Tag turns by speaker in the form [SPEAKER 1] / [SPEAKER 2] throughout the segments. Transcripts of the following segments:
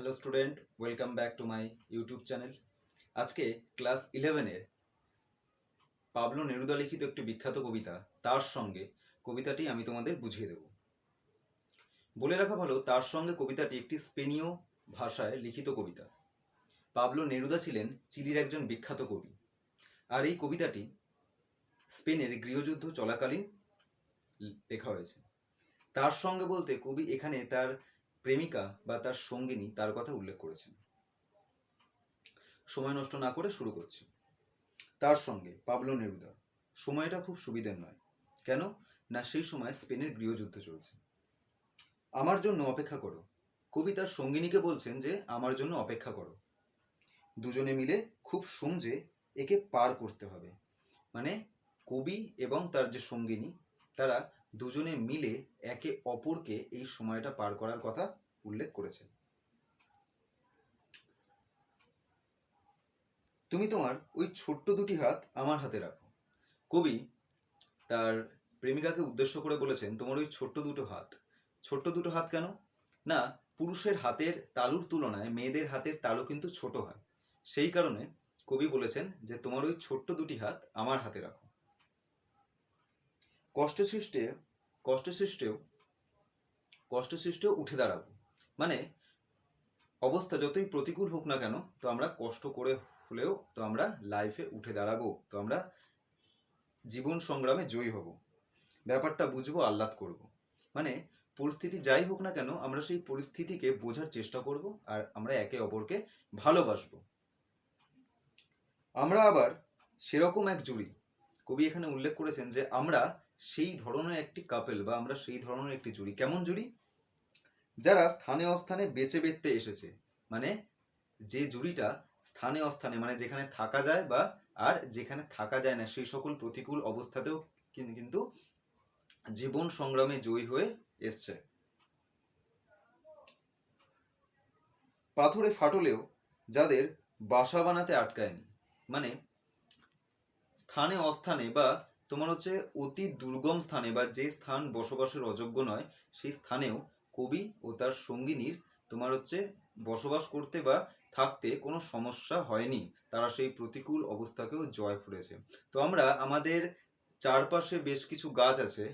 [SPEAKER 1] Hello student, welcome back to my YouTube channel. আজকে class 11-এর Pablo Neruda লিখিত একটি বিখ্যাত কবিতা তার সঙ্গে কবিতাটি আমি তোমাদের বুঝিয়ে দেব। বলে রাখা ভালো, তার সঙ্গে কবিতাটি একটি স্পেনীয় ভাষায় লিখিত কবিতা। পাবলো নেরুদা ছিলেন চিলির একজন বিখ্যাত কবি, আর এই কবিতাটি স্পেনের গৃহযুদ্ধ চলাকালীন লেখা হয়েছে। তার সঙ্গে বলতে কবি এখানে তার প্রেমিকা বা তার সঙ্গিনী তার কথা উল্লেখ করেছেন। সময় নষ্ট না করে শুরু করছি। তার সঙ্গে পাবলো নেরুদা। সময়টা খুব সুবিধের নয়। কেন না, সেই সময় স্পেনের গৃহযুদ্ধ চলছে। আমার জন্য অপেক্ষা করো। কবি তার সঙ্গিনীকে বলছেন যে আমার জন্য অপেক্ষা করো। দুজনে মিলে খুব সমঝে একে পার করতে হবে। মানে কবি এবং তার যে সঙ্গিনী, তারা দুজনে মিলে একে অপরকে এই সময়টা পার করার কথা উল্লেখ করেছেন। তুমি তোমার ওই ছোট্ট দুটি হাত আমার হাতে রাখো। কবি তার প্রেমিকাকে উদ্দেশ্য করে বলেছেন তোমার ওই ছোট্ট দুটো হাত। ছোট্ট দুটো হাত কেন না, পুরুষের হাতের তালুর তুলনায় মেয়েদের হাতের তালু কিন্তু ছোট হয়। সেই কারণে কবি বলেছেন যে তোমার ওই ছোট্ট দুটি হাত আমার হাতে রাখো। কষ্টে সৃষ্টেও উঠে দাঁড়াবো। মানে অবস্থা যতই প্রতিকূল হোক না কেন, তো আমরা কষ্ট করে হলেও তো আমরা লাইফে উঠে দাঁড়াবো, তো আমরা জীবন সংগ্রামে জয়ী হব। ব্যাপারটা বুঝবো, আহ্লাদ করব। মানে পরিস্থিতি যাই হোক না কেন, আমরা সেই পরিস্থিতিকে বোঝার চেষ্টা করব আর আমরা একে অপরকে ভালোবাসবো। আমরা আবার সেরকম এক জুড়ি। কবি এখানে উল্লেখ করেছেন যে আমরা সেই ধরনের একটি কাপেল বা আমরা সেই ধরনের একটি জুড়ি। কেমন জুড়ি? যারা স্থানে অস্থানে বেঁচে বেঁচতে এসেছে। মানে যে জুড়িটা স্থানে অস্থানে, মানে যেখানে থাকা যায় বা আর যেখানে থাকা যায় না, সেই সকল প্রতিকূল অবস্থাতেও কিন্তু জীবন সংগ্রামে জয়ী হয়ে এসছে। পাথরে ফাটলেও যাদের বাসা বানাতে আটকায়নি। মানে স্থানে অস্থানে বা তোমার হচ্ছে অতি দুর্গম স্থানে বা যে স্থান বসবাসের অযোগ্য নয়, সেই স্থানেও কবি ও তার সঙ্গিনীর তোমার হচ্ছে বসবাস করতে বা থাকতে কোনো সমস্যা হয়নি। তারা সেই প্রতিকূল অবস্থাকেও জয় করেছে। তো আমরা আমাদের চারপাশে বেশ কিছু গাছ আছে,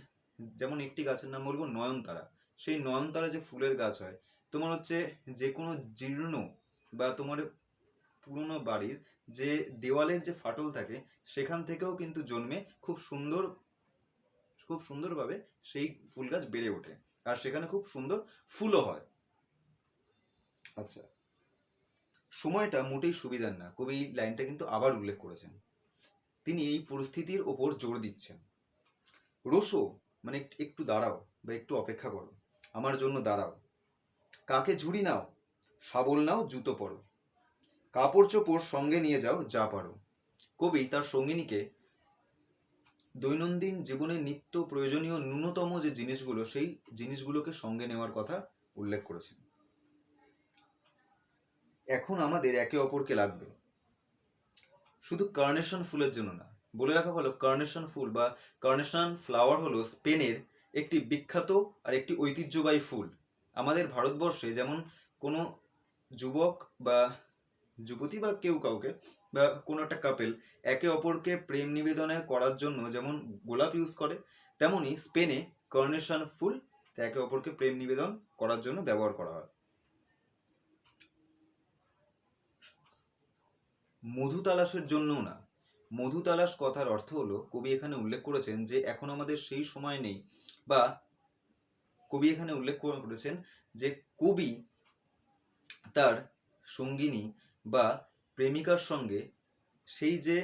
[SPEAKER 1] যেমন একটি গাছের নাম বলবো নয়নতারা। সেই নয়নতারা যে ফুলের গাছ হয়, তোমার হচ্ছে যে কোনো জীর্ণ বা তোমার পুরনো বাড়ির যে দেওয়ালের যে ফাটল থাকে, সেখান থেকেও কিন্তু জন্মে খুব সুন্দরভাবে সেই ফুল গাছ বেড়ে ওঠে, আর সেখানে খুব সুন্দর ফুলও হয়। আচ্ছা, সময়টা মোটেই সুবিধার না। কবি লাইনটা কিন্তু আবার উল্লেখ করেছেন। তিনি এই পরিস্থিতির ওপর জোর দিচ্ছেন। রোসো মানে একটু দাঁড়াও বা একটু অপেক্ষা করো, আমার জন্য দাঁড়াও। কাকে ঝুড়ি নাও, শাবল নাও, জুতো পরো, কাপড় চোপড় সঙ্গে নিয়ে যাও যা পারো। কবি তার সঙ্গিনীকে দৈনন্দিন জীবনে নিত্য প্রয়োজনীয় ন্যূনতম যে জিনিসগুলো, সেই জিনিসগুলোকে সঙ্গে নেওয়ার কথা উল্লেখ করেছেন। এখন আমাদের একে অপরকে লাগবে, শুধু কার্নেশন ফুলের জন্য না। বলে রাখা ভালো, কার্নেশন ফুল বা কার্নেশন ফ্লাওয়ার হলো স্পেনের একটি বিখ্যাত আর একটি ঐতিহ্যবাহী ফুল। আমাদের ভারতবর্ষে যেমন কোনো যুবক বা যুবতী বা কেউ কাউকে বা কোনো একটা কাপেল একে অপরকে প্রেম নিবেদনের করার জন্য যেমন গোলাপ ইউজ করে, তেমনি স্পেনে কার্নেশন ফুল একে অপরকে প্রেম নিবেদন করার জন্য ব্যবহার করা হয়। মধু তালাশের জন্যও না। মধু তালাশ কথার অর্থ হলো, কবি এখানে উল্লেখ করেছেন যে এখন আমাদের সেই সময় নেই, বা কবি এখানে উল্লেখ করেছেন যে কবি তার সঙ্গিনী বা প্রেমিকার সঙ্গে সেই যে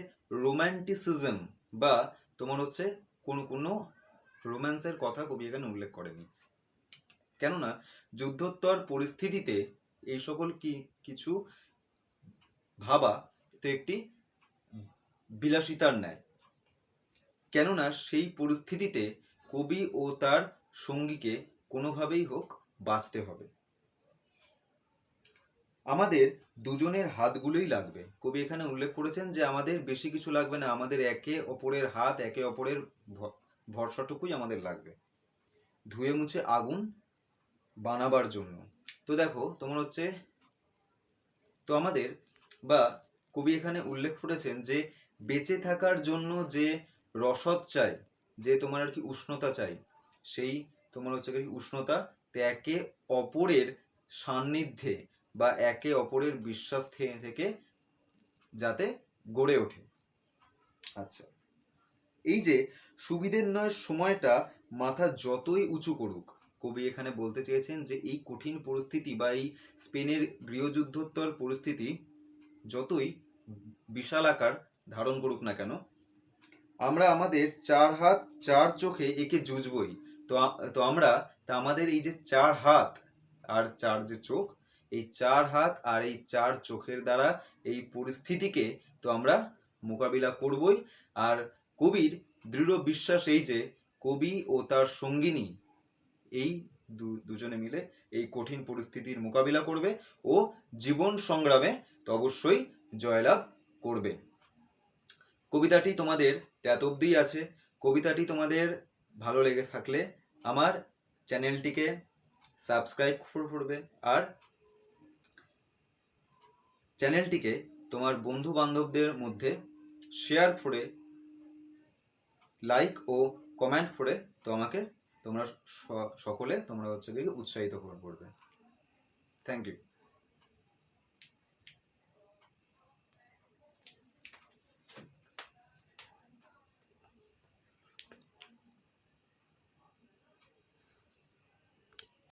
[SPEAKER 1] রোম্যান্টিসিজম বা তোমার হচ্ছে কোনো রোম্যান্সের কথা কবি এখানে উল্লেখ করেনি। কেননা যুদ্ধোত্তর পরিস্থিতিতে এই সকল কিছু ভাবা তো একটি বিলাসিতার ন্যায়। কেননা সেই পরিস্থিতিতে কবি ও তার সঙ্গীকে কোনোভাবেই হোক বাঁচতে হবে। আমাদের দুজনের হাতগুলোই লাগবে। কবি এখানে উল্লেখ করেছেন যে আমাদের বেশি কিছু লাগবে না, আমাদের একে অপরের হাত, একে অপরের ভরসাটুকুই আমাদের লাগবে ধুয়ে মুছে আগুন বানাবার জন্য। তো দেখো, তোমার হচ্ছে তো আমাদের বা কবি এখানে উল্লেখ করেছেন যে বেঁচে থাকার জন্য যে রসদ চাই, যে তোমার আর কি উষ্ণতা চাই, সেই তোমার হচ্ছে কি উষ্ণতা একে অপরের সান্নিধ্যে বা একে অপরের বিশ্বাস থেকে যাতে গড়ে ওঠে। আচ্ছা, এই যে সুবিধের নয় সময়টা মাথা যতই উঁচু করুক, কবি এখানে বলতে চেয়েছেন যে এই কঠিন পরিস্থিতি বা এই স্পেনের গৃহযুদ্ধোত্তর পরিস্থিতি যতই বিশাল আকার ধারণ করুক না কেন, আমরা আমাদের 4 হাত 4 চোখে একে জুঝবই। তো আমরা আমাদের এই যে 4 হাত আর 4 যে চোখ, এই 4 হাত আর এই 4 চোখের দ্বারা এই পরিস্থিতিকে তো আমরা মোকাবিলা করবই। আর কবির দৃঢ় বিশ্বাস এই যে কবি ও তার সঙ্গিনী এই দুজনে মিলে এই কঠিন পরিস্থিতির মোকাবিলা করবে ও জীবন সংগ্রামে তো অবশ্যই জয়লাভ করবে। কবিতাটি তোমাদের এত অবধিই আছে। কবিতাটি তোমাদের ভালো লেগে থাকলে আমার চ্যানেলটিকে সাবস্ক্রাইব করবে আর চ্যানেলটিকে তোমার বন্ধু বান্ধবদের মধ্যে শেয়ার করে, লাইক ও কমেন্ট করে তো আমাকে তোমরা সকলে তোমরা হচ্ছে উৎসাহিত করবে। Thank you.